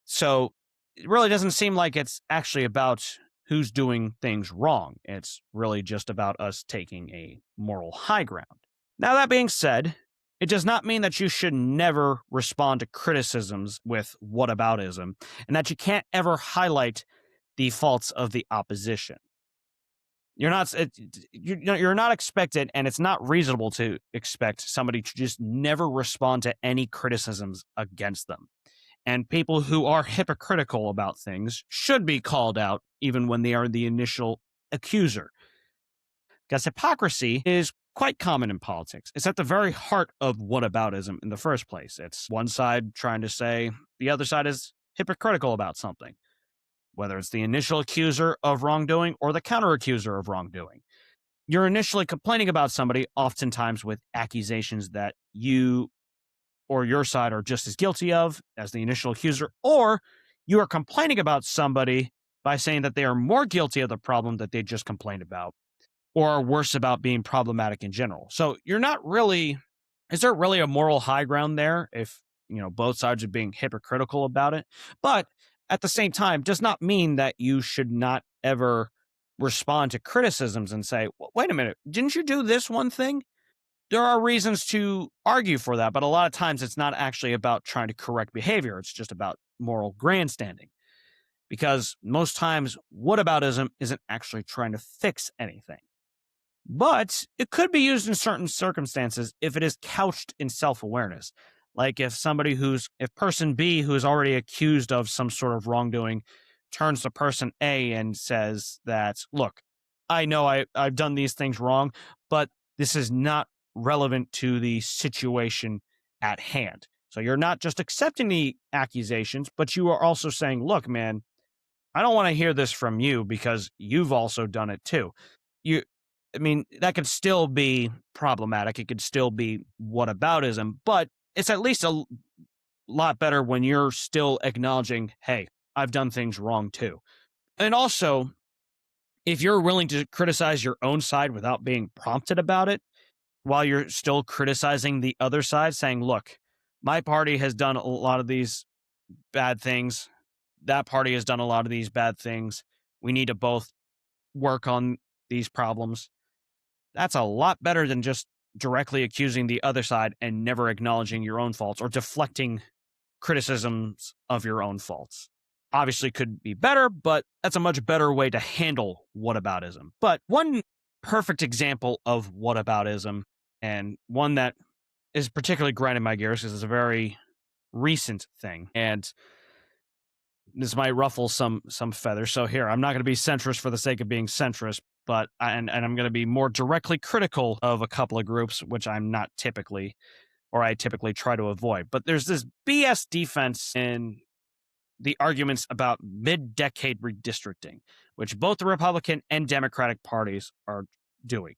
So it really doesn't seem like it's actually about who's doing things wrong. It's really just about us taking a moral high ground. Now, that being said, it does not mean that you should never respond to criticisms with whataboutism and that you can't ever highlight the faults of the opposition. You're not expected, and it's not reasonable to expect somebody to just never respond to any criticisms against them. And people who are hypocritical about things should be called out even when they are the initial accuser. Because hypocrisy is quite common in politics. It's at the very heart of whataboutism in the first place. It's one side trying to say the other side is hypocritical about something, whether it's the initial accuser of wrongdoing or the counter-accuser of wrongdoing. You're initially complaining about somebody, oftentimes with accusations that you or your side are just as guilty of as the initial accuser, or you are complaining about somebody by saying that they are more guilty of the problem that they just complained about, or are worse about being problematic in general. So you're not really, is there really a moral high ground there if, both sides are being hypocritical about it? But at the same time, does not mean that you should not ever respond to criticisms and say, well, wait a minute, didn't you do this one thing? There are reasons to argue for that, but a lot of times it's not actually about trying to correct behavior. It's just about moral grandstanding. Because most times, whataboutism isn't actually trying to fix anything. But it could be used in certain circumstances if it is couched in self-awareness. Like if person B, who is already accused of some sort of wrongdoing, turns to person A and says that, look, I know I've done these things wrong, but this is not relevant to the situation at hand. So you're not just accepting the accusations, but you are also saying, look, man, I don't want to hear this from you because you've also done it too. That could still be problematic. It could still be whataboutism, but it's at least a lot better when you're still acknowledging, hey, I've done things wrong too. And also, if you're willing to criticize your own side without being prompted about it, while you're still criticizing the other side, saying, look, my party has done a lot of these bad things. That party has done a lot of these bad things. We need to both work on these problems. That's a lot better than just directly accusing the other side and never acknowledging your own faults or deflecting criticisms of your own faults. Obviously could be better, but that's a much better way to handle whataboutism. But one perfect example of whataboutism, and one that is particularly grinding my gears because it's a very recent thing, and this might ruffle some feathers. So here, I'm not going to be centrist for the sake of being centrist, but I'm going to be more directly critical of a couple of groups, which I typically try to avoid. But there's this BS defense in the arguments about mid-decade redistricting, which both the Republican and Democratic parties are doing.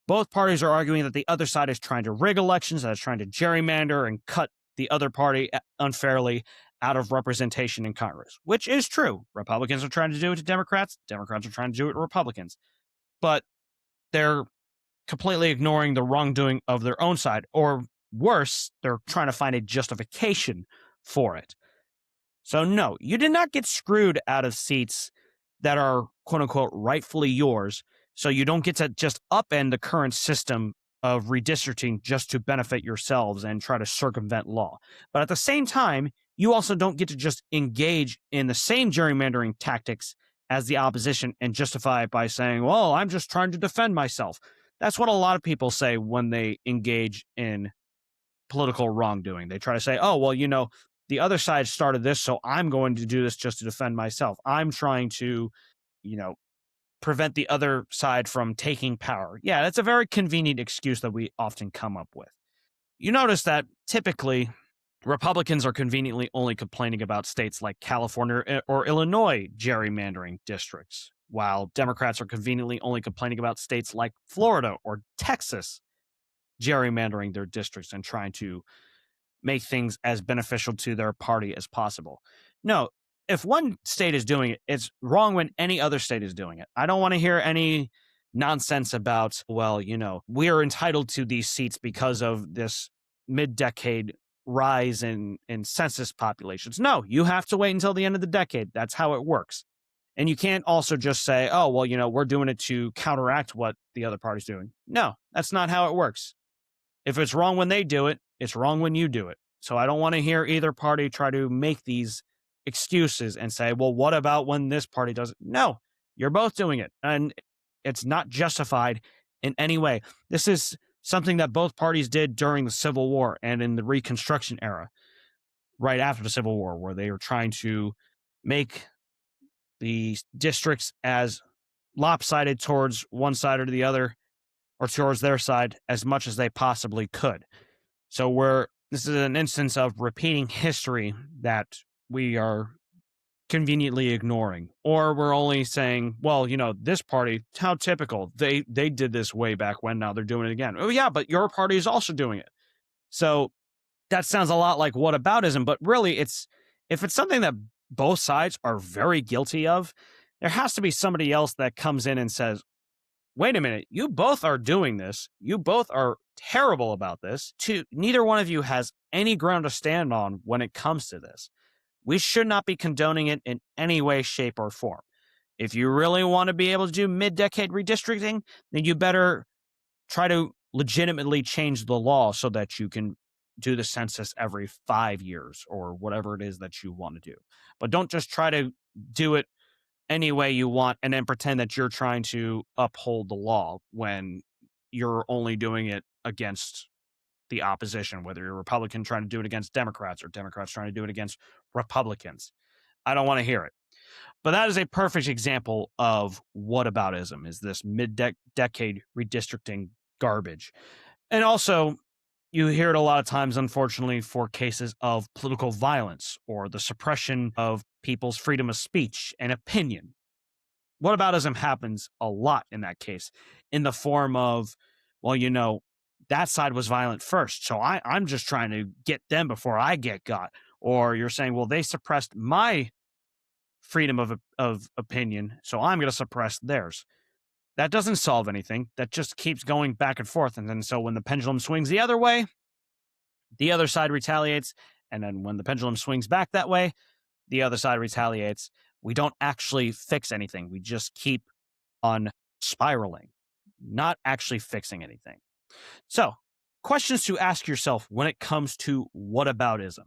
Both parties are arguing that the other side is trying to rig elections, that is trying to gerrymander and cut the other party unfairly out of representation in Congress, which is true. Republicans are trying to do it to Democrats. Democrats are trying to do it to Republicans. But they're completely ignoring the wrongdoing of their own side. Or worse, they're trying to find a justification for it. So no, you did not get screwed out of seats that are quote unquote rightfully yours. So you don't get to just upend the current system of redistricting just to benefit yourselves and try to circumvent law. But at the same time, you also don't get to just engage in the same gerrymandering tactics as the opposition and justify it by saying, well, I'm just trying to defend myself. That's what a lot of people say when they engage in political wrongdoing. They try to say, oh, well, the other side started this, so I'm going to do this just to defend myself. I'm trying to, prevent the other side from taking power. Yeah, that's a very convenient excuse that we often come up with. You notice that typically Republicans are conveniently only complaining about states like California or Illinois gerrymandering districts, while Democrats are conveniently only complaining about states like Florida or Texas gerrymandering their districts and trying to make things as beneficial to their party as possible. No, if one state is doing it, it's wrong when any other state is doing it. I don't want to hear any nonsense about, well, we are entitled to these seats because of this mid-decade rise in census populations. No, you have to wait until the end of the decade. That's how it works. And you can't also just say, oh, well, we're doing it to counteract what the other party's doing. No, that's not how it works. If it's wrong when they do it, it's wrong when you do it. So I don't want to hear either party try to make these excuses and say, well, what about when this party does it? No, you're both doing it. And it's not justified in any way. This is something that both parties did during the Civil War and in the Reconstruction era, right after the Civil War, where they were trying to make the districts as lopsided towards one side or the other, or towards their side, as much as they possibly could. So this is an instance of repeating history that we are conveniently ignoring, or we're only saying, well, this party, how typical, they did this way back when, now they're doing it again. Oh yeah, but your party is also doing it. So that sounds a lot like whataboutism, but really if it's something that both sides are very guilty of, there has to be somebody else that comes in and says, wait a minute, you both are doing this. You both are terrible about this. Neither one of you has any ground to stand on when it comes to this. We should not be condoning it in any way, shape, or form. If you really want to be able to do mid-decade redistricting, then you better try to legitimately change the law so that you can do the census every 5 years or whatever it is that you want to do. But don't just try to do it any way you want and then pretend that you're trying to uphold the law when you're only doing it against the opposition, whether you're a Republican trying to do it against Democrats or Democrats trying to do it against Republicans. I don't want to hear it. But that is a perfect example of whataboutism, is this mid-decade redistricting garbage. And also, you hear it a lot of times, unfortunately, for cases of political violence or the suppression of people's freedom of speech and opinion. Whataboutism happens a lot in that case, in the form of, well, that side was violent first, so I'm just trying to get them before I get got. Or you're saying, well, they suppressed my freedom of opinion, so I'm going to suppress theirs. That doesn't solve anything. That just keeps going back and forth. And then so when the pendulum swings the other way, the other side retaliates. And then when the pendulum swings back that way, the other side retaliates. We don't actually fix anything. We just keep on spiraling, not actually fixing anything. So, questions to ask yourself when it comes to whataboutism.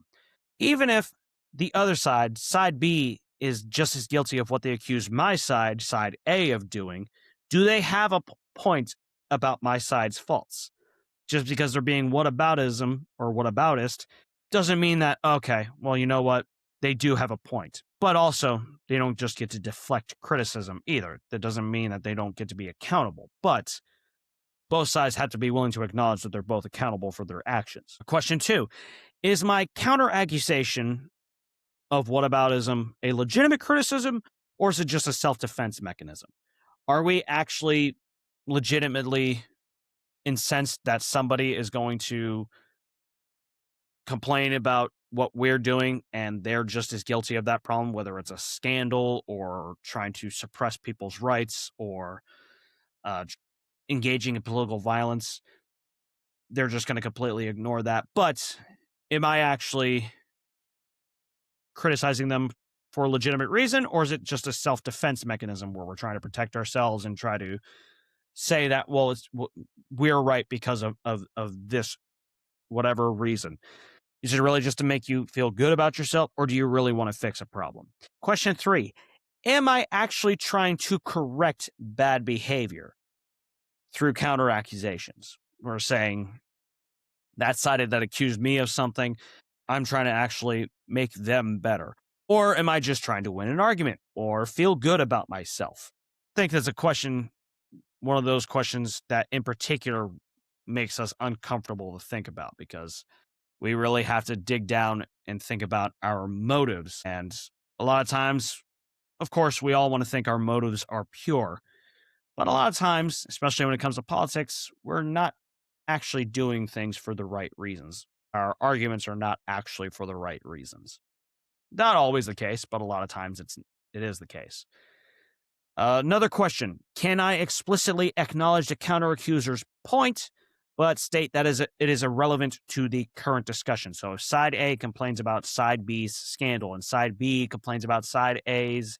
Even if the other side, side B, is just as guilty of what they accuse my side, side A, of doing, do they have a point about my side's faults? Just because they're being whataboutism or whataboutist doesn't mean that, okay, well, you know what? They do have a point. But also, they don't just get to deflect criticism either. That doesn't mean that they don't get to be accountable. But both sides have to be willing to acknowledge that they're both accountable for their actions. Question 2, is my counter-accusation of whataboutism a legitimate criticism, or is it just a self-defense mechanism? Are we actually legitimately incensed that somebody is going to complain about what we're doing and they're just as guilty of that problem, whether it's a scandal or trying to suppress people's rights or engaging in political violence? They're just going to completely ignore that. But am I actually criticizing them for a legitimate reason, or is it just a self-defense mechanism where we're trying to protect ourselves and try to say that, well, we're right because of this whatever reason? Is it really just to make you feel good about yourself, or do you really want to fix a problem? Question 3, am I actually trying to correct bad behavior through counter-accusations? We're saying that side that accused me of something, I'm trying to actually make them better. Or am I just trying to win an argument or feel good about myself? I think that's a question, one of those questions that in particular makes us uncomfortable to think about, because we really have to dig down and think about our motives. And a lot of times, of course, we all want to think our motives are pure. But a lot of times, especially when it comes to politics, we're not actually doing things for the right reasons. Our arguments are not actually for the right reasons. Not always the case, but a lot of times it is the case. Another question. Can I explicitly acknowledge the counter-accuser's point, but state that it is irrelevant to the current discussion? So if side A complains about side B's scandal and side B complains about side A's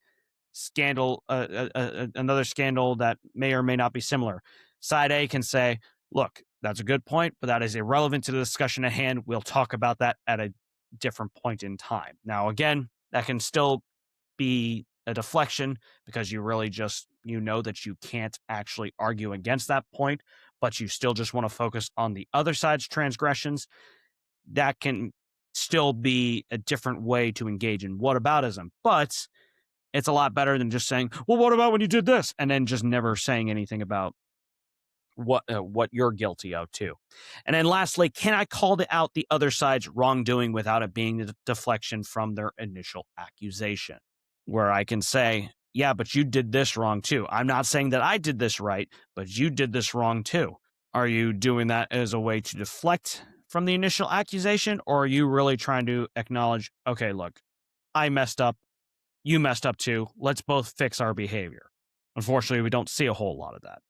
scandal, another scandal that may or may not be similar, side A can say, look, that's a good point, but that is irrelevant to the discussion at hand. We'll talk about that at a different point in time. Now, again, that can still be a deflection because you really just, that you can't actually argue against that point, but you still just want to focus on the other side's transgressions. That can still be a different way to engage in whataboutism, but it's a lot better than just saying, well, what about when you did this? And then just never saying anything about what you're guilty of too. And then lastly, can I call out the other side's wrongdoing without it being a deflection from their initial accusation? Where I can say, yeah, but you did this wrong too. I'm not saying that I did this right, but you did this wrong too. Are you doing that as a way to deflect from the initial accusation? Or are you really trying to acknowledge, okay, look, I messed up. You messed up too. Let's both fix our behavior. Unfortunately, we don't see a whole lot of that.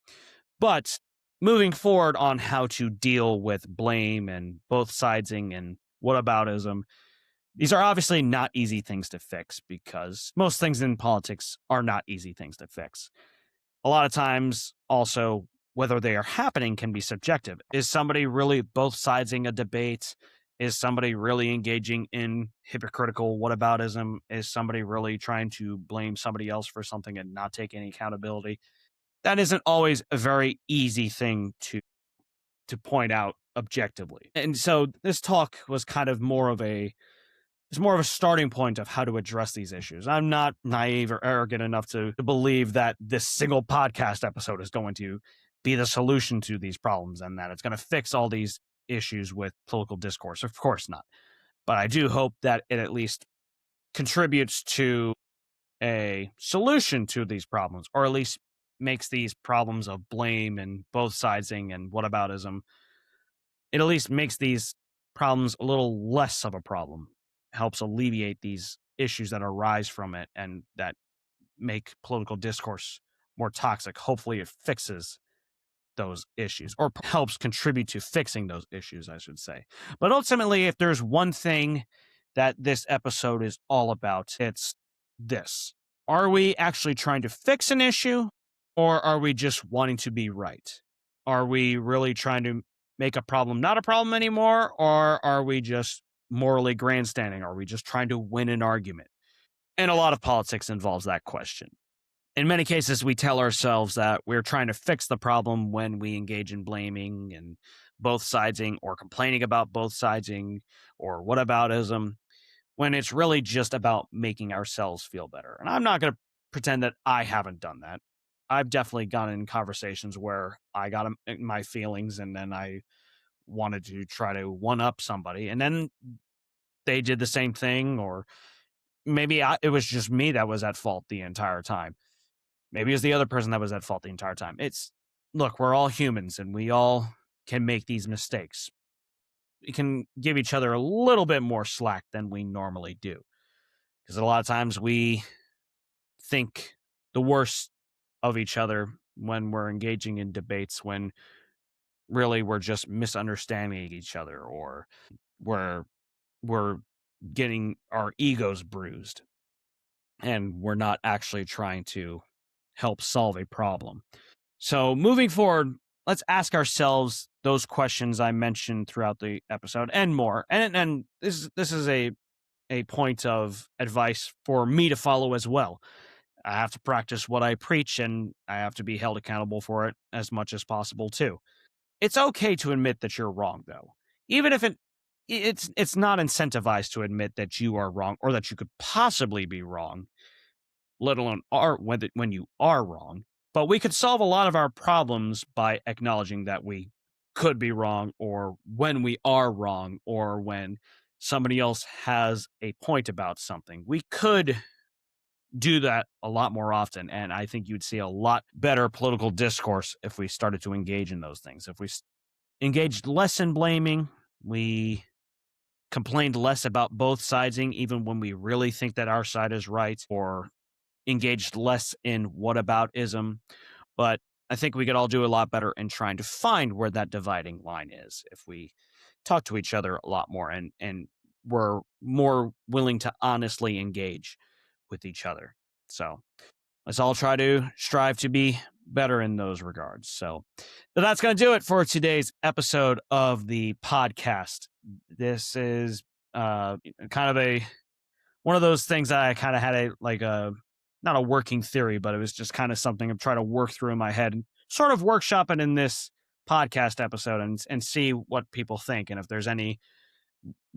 But moving forward on how to deal with blame and both sidesing and whataboutism, these are obviously not easy things to fix because most things in politics are not easy things to fix. A lot of times, also, whether they are happening can be subjective. Is somebody really both sidesing a debate? Is somebody really engaging in hypocritical whataboutism? Is somebody really trying to blame somebody else for something and not take any accountability? That isn't always a very easy thing to point out objectively. And so this talk was kind of more of a starting point of how to address these issues. I'm not naive or arrogant enough to believe that this single podcast episode is going to be the solution to these problems and that it's going to fix all these issues with political discourse. Of course not. But I do hope that it at least contributes to a solution to these problems, or at least makes these problems of blame and both sidesing and whataboutism, it at least makes these problems a little less of a problem, helps alleviate these issues that arise from it and that make political discourse more toxic. Hopefully it fixes those issues or helps contribute to fixing those issues, I should say. But ultimately, if there's one thing that this episode is all about, it's this. Are we actually trying to fix an issue, or are we just wanting to be right? Are we really trying to make a problem not a problem anymore, or are we just morally grandstanding? Are we just trying to win an argument? And a lot of politics involves that question. In many cases, we tell ourselves that we're trying to fix the problem when we engage in blaming and both sidesing or complaining about both sidesing or whataboutism, when it's really just about making ourselves feel better. And I'm not going to pretend that I haven't done that. I've definitely gotten in conversations where I got my feelings and then I wanted to try to one up somebody, and then they did the same thing, or maybe it was just me that was at fault the entire time. Maybe it was the other person that was at fault the entire time. Look, we're all humans and we all can make these mistakes. We can give each other a little bit more slack than we normally do. Because a lot of times we think the worst of each other when we're engaging in debates, when really we're just misunderstanding each other, or we're getting our egos bruised and we're not actually trying to help solve a problem. So moving forward, let's ask ourselves those questions I mentioned throughout the episode and more. And this is a point of advice for me to follow as well. I have to practice what I preach, and I have to be held accountable for it as much as possible too. It's okay to admit that you're wrong, though, even if it's not incentivized to admit that you are wrong or that you could possibly be wrong, let alone when you are wrong. But we could solve a lot of our problems by acknowledging that we could be wrong, or when we are wrong, or when somebody else has a point about something. We could do that a lot more often, and I think you'd see a lot better political discourse if we started to engage in those things. If we engaged less in blaming, we complained less about both sidesing, even when we really think that our side is right, or engaged less in whataboutism, but I think we could all do a lot better in trying to find where that dividing line is if we talk to each other a lot more and we're more willing to honestly engage with each other. So let's all try to strive to be better in those regards. So that's going to do it for today's episode of the podcast. This is kind of one of those things that I kind of had not a working theory, but it was just kind of something I'm trying to work through in my head and sort of workshop it in this podcast episode and see what people think. And if there's any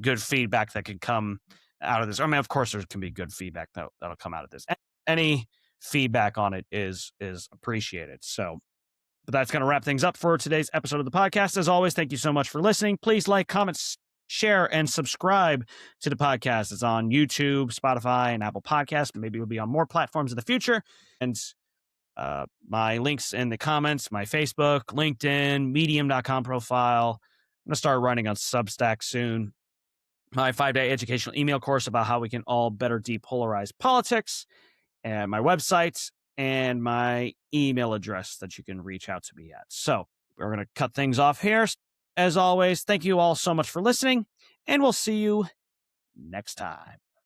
good feedback that could come out of this. I mean, of course, there can be good feedback that'll come out of this. Any feedback on it is appreciated. So, but that's going to wrap things up for today's episode of the podcast. As always, thank you so much for listening. Please like, comment, share, and subscribe to the podcast. It's on YouTube, Spotify, and Apple Podcasts. Maybe it'll be on more platforms in the future. And my links in the comments, my Facebook, LinkedIn, medium.com profile. I'm going to start writing on Substack soon. My 5-day educational email course about how we can all better depolarize politics, and my website, and my email address that you can reach out to me at. So we're going to cut things off here. As always, thank you all so much for listening, and we'll see you next time.